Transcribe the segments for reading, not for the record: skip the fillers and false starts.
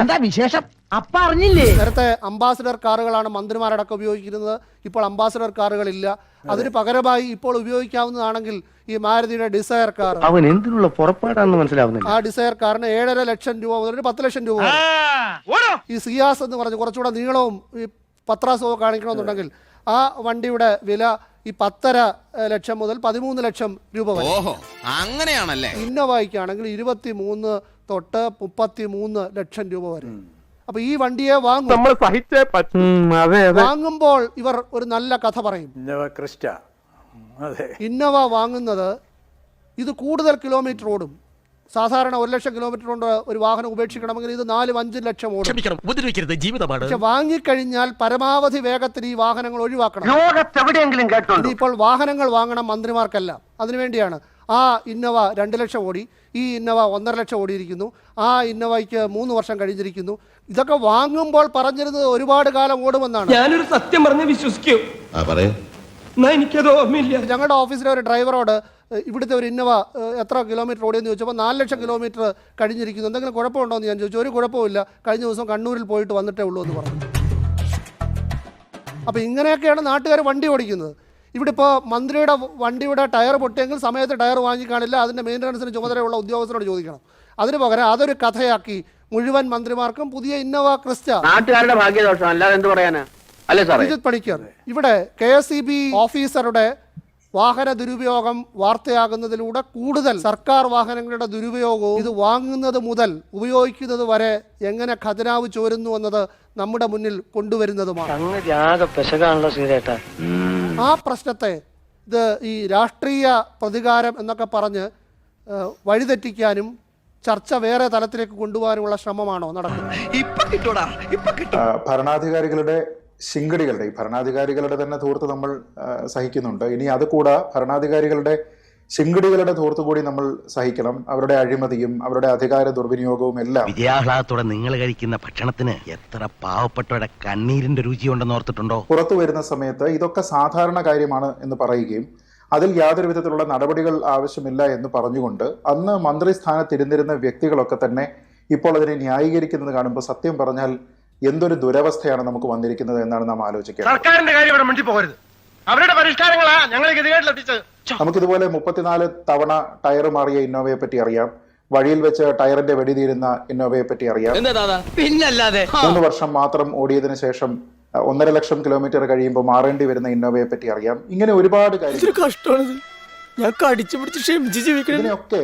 എന്താ വിശേഷം? അപ്പ അറിഞ്ഞില്ലേ? നേരത്തെ അംബാസിഡർ കാറുകളാണ് മന്ത്രിമാരടക്കം ഉപയോഗിക്കുന്നത്. ഇപ്പോൾ അംബാസിഡർ കാറുകളില്ല. അതിന് പകരമായി ഇപ്പോൾ ഉപയോഗിക്കാവുന്നതാണെങ്കിൽ ഈ മാരുതിയുടെ ഡിസയർ കാർ. അവൻ എന്തിനുള്ള പുറപ്പാടാണെന്ന് മനസ്സിലാവുന്നില്ല. ആ ഡിസയർ കാറിന് 7.5 ലക്ഷം രൂപ മുതൽ 10 ലക്ഷം രൂപ. ഈ സിയാസ് എന്ന് പറഞ്ഞ് കുറച്ചുകൂടെ നീളവും ഈ പത്രാസവും കാണിക്കണമെന്നുണ്ടെങ്കിൽ ആ വണ്ടിയുടെ വില ഈ 10.5 ലക്ഷം മുതൽ 13 ലക്ഷം രൂപ വരെ. അങ്ങനെയാണല്ലേ. ഇന്നോവയ്ക്കാണെങ്കിൽ 23 തൊട്ട് 33 ലക്ഷം രൂപ വരെ. അപ്പൊ ഈ വണ്ടിയെ വാങ്ങുമ്പോൾ ഇവർ ഒരു നല്ല കഥ പറയും. ഇന്നോവ വാങ്ങുന്നത് ഇത് കൂടുതൽ കിലോമീറ്റർ ഓടും. സാധാരണ 1 ലക്ഷം കിലോമീറ്റർ കൊണ്ട് ഒരു വാഹനം ഉപേക്ഷിക്കണമെങ്കിൽ ഇത് 4-5 ലക്ഷം ഓടും. പക്ഷെ വാങ്ങിക്കഴിഞ്ഞാൽ പരമാവധി വേഗത്തിൽ ഈ വാഹനങ്ങൾ ഒഴിവാക്കണം. ഇനിയിപ്പോൾ വാഹനങ്ങൾ വാങ്ങണം മന്ത്രിമാർക്കല്ല, അതിനുവേണ്ടിയാണ്. ആ ഇന്നോവ 2 ലക്ഷം ഓടി, ഈ ഇന്നോവ 1.5 ലക്ഷം ഓടിയിരിക്കുന്നു, ആ ഇന്നോവയ്ക്ക് 3 വർഷം കഴിഞ്ഞിരിക്കുന്നു. ഇതൊക്കെ വാങ്ങുമ്പോൾ പറഞ്ഞിരുന്നത് ഒരുപാട് കാലം ഓടുമെന്നാണ്. ഞാനൊരു സത്യം പറഞ്ഞ് വിശ്വസിക്കൂ. എനിക്കത് ഓർമ്മയില്ല. ഞങ്ങളുടെ ഓഫീസിലെ ഒരു ഡ്രൈവറോട് ഇവിടുത്തെ ഒരു ഇന്നോവ എത്ര കിലോമീറ്റർ ഓടിയെന്ന് ചോദിച്ചപ്പോൾ 4 ലക്ഷം കിലോമീറ്റർ കഴിഞ്ഞിരിക്കുന്നു, എന്തെങ്കിലും കുഴപ്പമുണ്ടോ എന്ന് ഞാൻ ചോദിച്ചു. ഒരു കുഴപ്പമില്ല, കഴിഞ്ഞ ദിവസം കണ്ണൂരിൽ പോയിട്ട് വന്നിട്ടേ ഉള്ളൂ എന്ന് പറഞ്ഞു. അപ്പോൾ ഇങ്ങനെയൊക്കെയാണ് നാട്ടുകാർ വണ്ടി ഓടിക്കുന്നത്. ഇവിടെ ഇപ്പോൾ മന്ത്രിയുടെ വണ്ടിയുടെ ടയർ പൊട്ടിയെങ്കിൽ സമയത്ത് ടയർ വാങ്ങിക്കാണില്ല, അതിൻ്റെ മെയിൻ്റനൻസിന് ചുമതലയുള്ള ഉദ്യോഗസ്ഥരോട് ചോദിക്കണം. അതിന് പകരം അതൊരു കഥയാക്കി മുഴുവൻ മന്ത്രിമാർക്കും പുതിയ ഇന്നോവ ക്രിസ്റ്റ. നാട്ടുകാരുടെ ഭാഗ്യദോഷം, അല്ലാതെ എന്ത് പറയാനാ? അല്ലേ സാറേ? അഭിജിത്ത് പണിക്കർ, ഇവിടെ KSEB ഓഫീസറുടെ വാഹന ദുരുപയോഗം വാർത്തയാകുന്നതിലൂടെ കൂടുതൽ സർക്കാർ വാഹനങ്ങളുടെ ദുരുപയോഗവും ഇത് വാങ്ങുന്നത് മുതൽ ഉപയോഗിക്കുന്നത് വരെ എങ്ങനെ ഖജനാവ് ചോരുന്നു എന്നത് നമ്മുടെ മുന്നിൽ കൊണ്ടുവരുന്നതുമാണ്. ആ പ്രശ്നത്തെ ഇത് ഈ രാഷ്ട്രീയ പ്രതികാരം എന്നൊക്കെ പറഞ്ഞ് വഴിതെറ്റിക്കാനും ചർച്ച വേറെ തലത്തിലേക്ക് കൊണ്ടുപോകാനുമുള്ള ശ്രമമാണോ നടക്കുന്നത്? ഭരണാധികാരികളുടെ ശിങ്കടികളുടെ ഈ ഭരണാധികാരികളുടെ തന്നെ ധൂർത്ത് നമ്മൾ സഹിക്കുന്നുണ്ട്. ഇനി അത് കൂടാ ഭരണാധികാരികളുടെ ശിങ്കടികളുടെ ധൂർത്ത് കൂടി നമ്മൾ സഹിക്കണം. അവരുടെ അഴിമതിയും അവരുടെ അധികാര ദുർവിനിയോഗവും എല്ലാം. വിദ്യാഹ്ലാദത്തോടെ നിങ്ങൾ കഴിക്കുന്ന ഭക്ഷണത്തിന് എത്ര പാവപ്പെട്ടവരുടെ കണ്ണീരിന്റെ രുചിയുണ്ടെന്ന് ഓർത്തിട്ടുണ്ടോ? പുറത്തു വരുന്ന സമയത്ത് ഇതൊക്കെ സാധാരണ കാര്യമാണ് എന്ന് പറയുകയും അതിൽ യാതൊരു വിധത്തിലുള്ള നടപടികൾ ആവശ്യമില്ല എന്ന് പറഞ്ഞുകൊണ്ട് അന്ന് മന്ത്രിസ്ഥാനത്തിരുന്നിരുന്ന വ്യക്തികളൊക്കെ തന്നെ ഇപ്പോൾ അതിനെ ന്യായീകരിക്കുന്നത് കാണുമ്പോൾ സത്യം പറഞ്ഞാൽ എന്തൊരു ദുരവസ്ഥയാണ് നമുക്ക് വന്നിരിക്കുന്നത് എന്നാണ് നാം ആലോചിക്കുന്നത്. സർക്കാരിന്റെ കാര്യം ഇവിടെ മിണ്ടി പോകരുത്. അവരുടെ പരിഷ്കാരങ്ങളാ ഞങ്ങളെ ഗതികേട്ടിലെത്തിച്ചത്. നമുക്കിതുപോലെ 34 തവണ ടയർ മാറിയ ഇന്നോവയെ പറ്റി അറിയാം. വഴിയിൽ വെച്ച് ടയറിന്റെ വെടിതീരുന്ന ഇന്നോവയെ പറ്റി അറിയാം. 3 വർഷം മാത്രം ഓടിയതിനു ശേഷം 1.5 ലക്ഷം കിലോമീറ്റർ കഴിയുമ്പോൾ മാറേണ്ടി വരുന്ന ഇന്നോവയെ പറ്റി അറിയാം. ഇങ്ങനെ ഒരുപാട് കാര്യങ്ങൾ ഇതിനെയൊക്കെ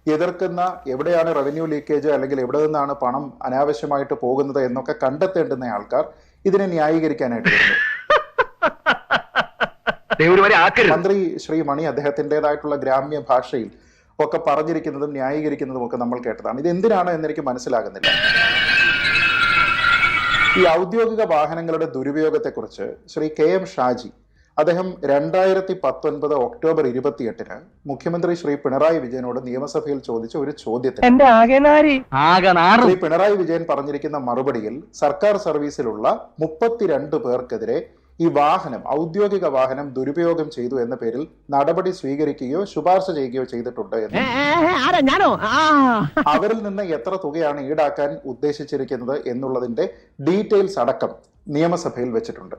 എതിർക്കുന്ന എവിടെയാണ് റവന്യൂ ലീക്കേജ് അല്ലെങ്കിൽ എവിടെ നിന്നാണ് പണം അനാവശ്യമായിട്ട് പോകുന്നത് എന്നൊക്കെ കണ്ടെത്തേണ്ടുന്ന ആൾക്കാർ ഇതിനെ ന്യായീകരിക്കാനായിട്ട് വരുന്നു. മന്ത്രി ശ്രീ മണി അദ്ദേഹത്തിൻ്റെതായിട്ടുള്ള ഗ്രാമ്യ ഭാഷയിൽ ഒക്കെ പറഞ്ഞിരിക്കുന്നതും ന്യായീകരിക്കുന്നതും ഒക്കെ നമ്മൾ കേട്ടതാണ്. ഇത് എന്തിനാണ് എന്നെനിക്ക് മനസ്സിലാകുന്നില്ല. ഈ ഔദ്യോഗിക വാഹനങ്ങളുടെ ദുരുപയോഗത്തെക്കുറിച്ച് ശ്രീ KM ഷാജി അദ്ദേഹം 2019 ഒക്ടോബർ 28 മുഖ്യമന്ത്രി ശ്രീ പിണറായി വിജയനോട് നിയമസഭയിൽ ചോദിച്ച ഒരു ചോദ്യത്തിന് ശ്രീ പിണറായി വിജയൻ പറഞ്ഞിരിക്കുന്ന മറുപടിയിൽ സർക്കാർ സർവീസിലുള്ള 32 പേർക്കെതിരെ ഈ വാഹനം ഔദ്യോഗിക വാഹനം ദുരുപയോഗം ചെയ്തു എന്ന പേരിൽ നടപടി സ്വീകരിക്കുകയോ ശുപാർശ ചെയ്യുകയോ ചെയ്തിട്ടുണ്ട് എന്ന്, അവരിൽ നിന്ന് എത്ര തുകയാണ് ഈടാക്കാൻ ഉദ്ദേശിച്ചിരിക്കുന്നത് എന്നുള്ളതിന്റെ ഡീറ്റെയിൽസ് അടക്കം നിയമസഭയിൽ വെച്ചിട്ടുണ്ട്.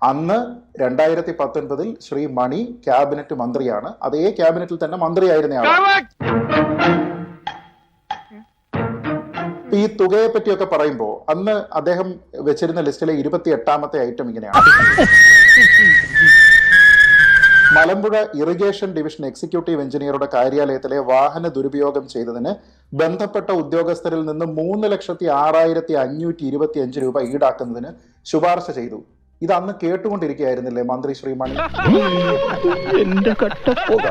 അന്ന് 2019 ശ്രീ മണി ക്യാബിനറ്റ് മന്ത്രിയാണ്. അതേ ക്യാബിനറ്റിൽ തന്നെ മന്ത്രിയായിരുന്നയാളാണ്. ഈ തുകയെ പറ്റിയൊക്കെ പറയുമ്പോൾ അന്ന് അദ്ദേഹം വെച്ചിരുന്ന ലിസ്റ്റിലെ 28ാമത്തെ ഐറ്റം ഇങ്ങനെയാണ്: മലമ്പുഴ ഇറിഗേഷൻ ഡിവിഷൻ എക്സിക്യൂട്ടീവ് എഞ്ചിനീയറുടെ കാര്യാലയത്തിലെ വാഹന ദുരുപയോഗം ചെയ്തതിന് ബന്ധപ്പെട്ട ഉദ്യോഗസ്ഥരിൽ നിന്ന് 3,06,525 രൂപ ഈടാക്കുന്നതിന് ശുപാർശ ചെയ്തു. ഇത് അന്ന് കേട്ടുകൊണ്ടിരിക്കുകയായിരുന്നില്ലേ മന്ത്രി ശ്രീ മണി?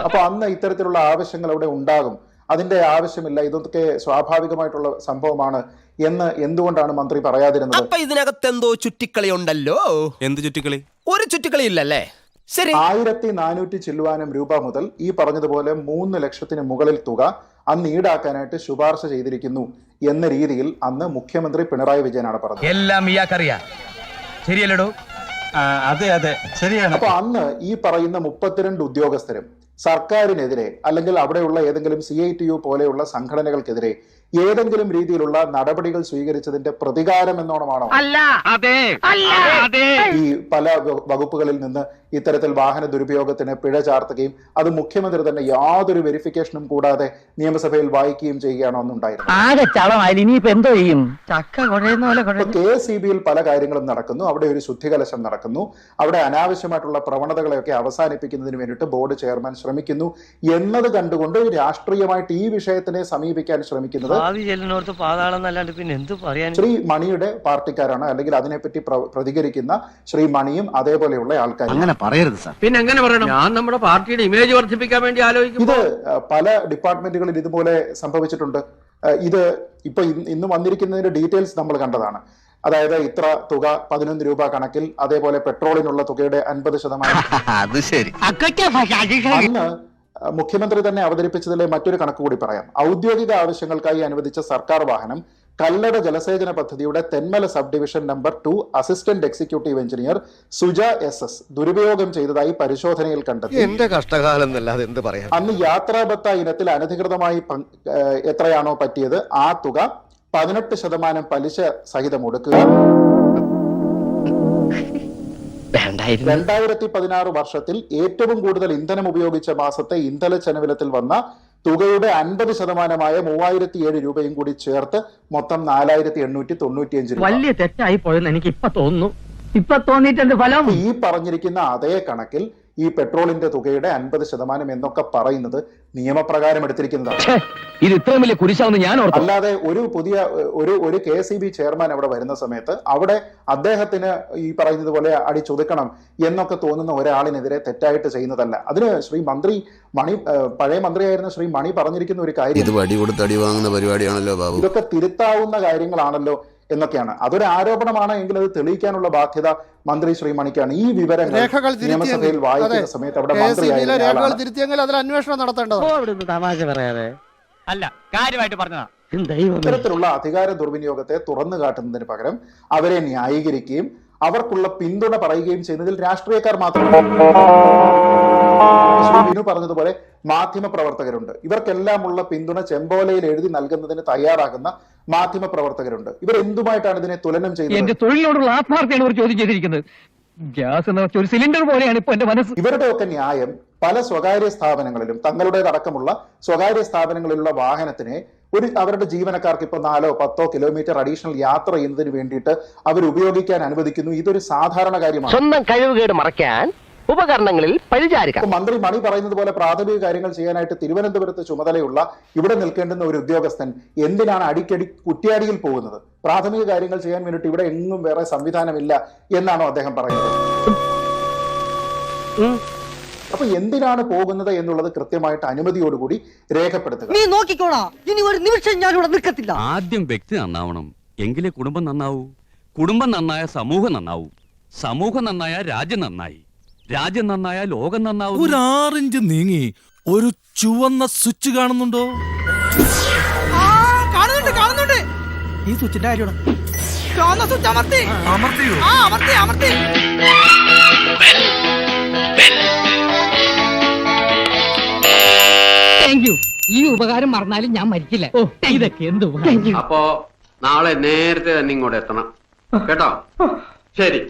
അപ്പൊ അന്ന് ഇത്തരത്തിലുള്ള ആവശ്യങ്ങൾ അവിടെ ഉണ്ടാകും, അതിന്റെ ആവശ്യമില്ല, ഇതൊക്കെ സ്വാഭാവികമായിട്ടുള്ള സംഭവമാണ് എന്ന് എന്തുകൊണ്ടാണ് മന്ത്രി പറയാതിരുന്നത്? അപ്പൊ ഇതിനകത്ത് എന്തോ ചുറ്റിക്കളി ഉണ്ടല്ലോ. എന്ത് ചുറ്റിക്കളി? ഒരു ചുറ്റിക്കളി ഇല്ലല്ലേ? ശരി. 1400 ചില്ലുവാനം രൂപ മുതൽ ഈ പറഞ്ഞതുപോലെ 3 ലക്ഷത്തിന് മുകളിൽ തുക അന്ന് ഈടാക്കാനായിട്ട് ശുപാർശ ചെയ്തിരിക്കുന്നു എന്ന രീതിയിൽ അന്ന് മുഖ്യമന്ത്രി പിണറായി വിജയനാണ് പറഞ്ഞത്. എല്ലാം ഇയാൾക്കറിയാം, ശരിയല്ലടോ? അതെ അതെ ശരിയാണ്. അപ്പൊ അന്ന് ഈ പറയുന്ന 32 ഉദ്യോഗസ്ഥരും സർക്കാരിനെതിരെ അല്ലെങ്കിൽ അവിടെയുള്ള ഏതെങ്കിലും CITU പോലെയുള്ള സംഘടനകൾക്കെതിരെ ഏതെങ്കിലും രീതിയിലുള്ള നടപടികൾ സ്വീകരിച്ചതിന്റെ പ്രതികാരം എന്നോണമാണോ അല്ല അതെ അല്ല അതെ ഈ പല വകുപ്പുകളിൽ നിന്ന് ഇത്തരത്തിൽ വാഹന ദുരുപയോഗത്തിന് പിഴ ചാർത്തുകയും അത് മുഖ്യമന്ത്രി തന്നെ യാതൊരു വെരിഫിക്കേഷനും കൂടാതെ നിയമസഭയിൽ വായിക്കുകയും ചെയ്യുകയാണോ എന്നുണ്ടായിരുന്നു? ആകെ ചളമായി. ഇനിയിപ്പോ എന്തോ ചെയ്യും? ചക്ക കുഴയുന്ന പോലെ KSEBയിൽ പല കാര്യങ്ങളും നടക്കുന്നു, അവിടെ ഒരു ശുദ്ധികലശം നടക്കുന്നു, അവിടെ അനാവശ്യമായിട്ടുള്ള പ്രവണതകളെയൊക്കെ അവസാനിപ്പിക്കുന്നതിന് വേണ്ടിയിട്ട് ബോർഡ് ചെയർമാൻ ശ്രമിക്കുന്നു എന്നത് കണ്ടുകൊണ്ട് രാഷ്ട്രീയമായിട്ട് ഈ വിഷയത്തിനെ സമീപിക്കാൻ ശ്രമിക്കുന്നത് ശ്രീ മണിയുടെ പാർട്ടിക്കാരാണ്, അല്ലെങ്കിൽ അതിനെപ്പറ്റി പ്രതികരിക്കുന്ന ശ്രീ മണിയും അതേപോലെയുള്ള ആൾക്കാരും. അങ്ങനെ പറയരുത് സാർ. പിന്നെ എങ്ങനെ പറയണം? ഞാൻ നമ്മുടെ പാർട്ടിയുടെ ഇമേജ് വർദ്ധിപ്പിക്കാൻ വേണ്ടി ആലോചിക്കും. ഇത് പല ഡിപ്പാർട്ട്മെന്റുകളിൽ ഇതുപോലെ സംഭവിച്ചിട്ടുണ്ട്. ഇത് ഇപ്പൊ ഇന്ന് വന്നിരിക്കുന്നതിന്റെ ഡീറ്റെയിൽസ് നമ്മൾ കണ്ടതാണ്. അതായത് ഇത്ര തുക 11 രൂപ കണക്കിൽ, അതേപോലെ പെട്രോളിനുള്ള തുകയുടെ 50%. അത് ശരി. അന്ന് മുഖ്യമന്ത്രി തന്നെ അവതരിപ്പിച്ചതിലെ മറ്റൊരു കണക്ക് കൂടി പറയാം. ഔദ്യോഗിക ആവശ്യങ്ങൾക്കായി അനുവദിച്ച സർക്കാർ വാഹനം കല്ലട ജലസേചന പദ്ധതിയുടെ Thenmala sub division number 2 assistant executive engineer Suja SS ദുരുപയോഗം ചെയ്തതായി പരിശോധനയിൽ കണ്ടെത്തി. എന്റെ കഷ്ടകാലം എന്നല്ലാതെ എന്ത് പറയാം. അന്ന് യാത്രാബത്ത ഇനത്തിൽ അനധികൃതമായി എത്രയാണോ പറ്റിയത് ആ തുക 18% പലിശ സഹിതം ഒടുക്കുക. 2016 വർഷത്തിൽ ഏറ്റവും കൂടുതൽ ഇന്ധനം ഉപയോഗിച്ച മാസത്തെ ഇന്ധന ചെലവിലത്തിൽ വന്ന തുകയുടെ 50%-മായ 3007 രൂപയും കൂടി ചേർത്ത് മൊത്തം 4895 രൂപ. വലിയ തെറ്റായി പോയെന്ന് എനിക്ക് ഇപ്പൊ തോന്നുന്നു. ഇപ്പൊ തോന്നിയിട്ടുണ്ട് ഫലം. ഈ പറഞ്ഞിരിക്കുന്ന അതേ കണക്കിൽ ഈ പെട്രോളിന്റെ തുകയുടെ 50% എന്നൊക്കെ പറയുന്നത് നിയമപ്രകാരം എടുത്തിരിക്കുന്നതാണ്. ഇത് ഇത്രയും വലിയ കുരിശാണെന്ന് ഞാൻ ഓർത്തു. അല്ലാതെ ഒരു പുതിയ ഒരു KSEB ചെയർമാൻ അവിടെ വരുന്ന സമയത്ത് അവിടെ അദ്ദേഹത്തിന് ഈ പറയുന്നത് പോലെ അടിച്ചൊതുക്കണം എന്നൊക്കെ തോന്നുന്ന ഒരാളിനെതിരെ തെറ്റായിട്ട് ചെയ്യുന്നതല്ല. അതിന് ശ്രീ മന്ത്രി മണി, പഴയ മന്ത്രിയായിരുന്ന ശ്രീ മണി പറഞ്ഞിരിക്കുന്ന ഒരു കാര്യം, ഇത് വടി കൊടുത്ത് അടി വാങ്ങുന്ന പരിപാടിയാണല്ലോ ബാബു, ഇതൊക്കെ തിരുത്താവുന്ന കാര്യങ്ങളാണല്ലോ എന്നൊക്കെയാണ്. അതൊരു ആരോപണമാണ് എങ്കിൽ അത് തെളിയിക്കാനുള്ള ബാധ്യത മന്ത്രി ശ്രീ മണിക്കാണ്. ഈ വിവരങ്ങൾ നിയമസഭയിൽ വായിക്കുന്ന സമയത്ത് അവിടെ രേഖകൾ തിരുത്തിയെങ്കിൽ അതിൽ അന്വേഷണം നടത്തേണ്ടത്. തമാശ പറയാതെ അല്ല, കാര്യമായിട്ട് പറഞ്ഞതാ. ഇത്തരത്തിലുള്ള അധികാര ദുർവിനിയോഗത്തെ തുറന്നു കാട്ടുന്നതിന് പകരം അവരെ ന്യായീകരിക്കുകയും അവർക്കുള്ള പിന്തുണ പറയുകയും ചെയ്യുന്നതിൽ രാഷ്ട്രീയക്കാർ മാത്രമല്ല, ശ്രീ ബിനു പറഞ്ഞതുപോലെ മാധ്യമ പ്രവർത്തകരുണ്ട്. ഇവർക്കെല്ലാമുള്ള പിന്തുണ ചെമ്പോലയിൽ എഴുതി നൽകുന്നതിന് തയ്യാറാകുന്ന മാധ്യമ പ്രവർത്തകരുണ്ട്. ഇവർ എന്തുമായിട്ടാണ് ഇതിനെ തുലനം ചെയ്യുന്നത്? എന്റെ തൊഴിലിനോടുള്ള ആത്മാർത്ഥയാണ് ഇവർ ചോദ്യം ചെയ്തിരിക്കുന്നത്. ഗ്യാസ് എന്ന് വെച്ച ഒരു സിലിണ്ടർ പോലെയാണ് ഇപ്പൊ എന്റെ മനസ്സ്. ഇവരുടെയൊക്കെ ന്യായം പല സ്വകാര്യ സ്ഥാപനങ്ങളിലും, തങ്ങളുടേതടക്കമുള്ള സ്വകാര്യ സ്ഥാപനങ്ങളിലുള്ള വാഹനത്തിനെ അവരുടെ ജീവനക്കാർക്ക് ഇപ്പൊ 4-10 കിലോമീറ്റർ അഡീഷണൽ യാത്ര ചെയ്യുന്നതിന് വേണ്ടിയിട്ട് അവർ ഉപയോഗിക്കാൻ അനുവദിക്കുന്നു. ഇതൊരു സാധാരണ കാര്യമാണ്. സ്വന്തം കഴിവുകേട് മറയ്ക്കാൻ ഉപകരണങ്ങളിൽ പരിചാരിക. മന്ത്രി മണി പറയുന്നത് പോലെ പ്രാഥമിക കാര്യങ്ങൾ ചെയ്യാനായിട്ട് തിരുവനന്തപുരത്ത് ചുമതലയുള്ള ഇവിടെ നിൽക്കേണ്ടുന്ന ഒരു ഉദ്യോഗസ്ഥൻ എന്തിനാണ് അടിക്കടി കുറ്റ്യാടിയിൽ പോകുന്നത്? പ്രാഥമിക കാര്യങ്ങൾ ചെയ്യാൻ വേണ്ടിയിട്ട് ഇവിടെ എങ്ങും വേറെ സംവിധാനമില്ല എന്നാണോ അദ്ദേഹം പറയുന്നത്? അപ്പൊ എന്തിനാണ് പോകുന്നത് എന്നുള്ളത് കൃത്യമായിട്ട് അനുമതിയോടുകൂടി രേഖപ്പെടുത്തുക. നീ നോക്കിക്കോളാ, ഇനി ഒരു നിമിഷം ഞാൻ ഇവിടെ നിൽക്കത്തില്ല. ആദ്യം വ്യക്തി നന്നാവണം, എങ്കിലേ കുടുംബം നന്നാവൂ. കുടുംബം നന്നായ സമൂഹം നന്നാവൂ. സമൂഹം നന്നായ രാജ്യം നന്നായി. രാജ്യം നന്നായ ലോകം നന്നാവും. ഒരു 6 ഇഞ്ച് നീങ്ങി ഒരു ചുവന്ന സ്വിച്ച് കാണുന്നുണ്ടോ? കാണുന്നുണ്ട്. ഈ സ്വിച്ചിന്റെ കാര്യമാണ്. ചുവന്ന സ്വിച്ച് അമർത്തി. അമർത്തി. Thank you. ഈ ഉപകാരം മറന്നാലും ഞാൻ മരിക്കില്ല. ഇതൊക്കെ എന്ത് അപ്പോ നാളെ നേരത്തെ തന്നെ ഇങ്ങോട്ട് എത്തണം കേട്ടോ. ശരി.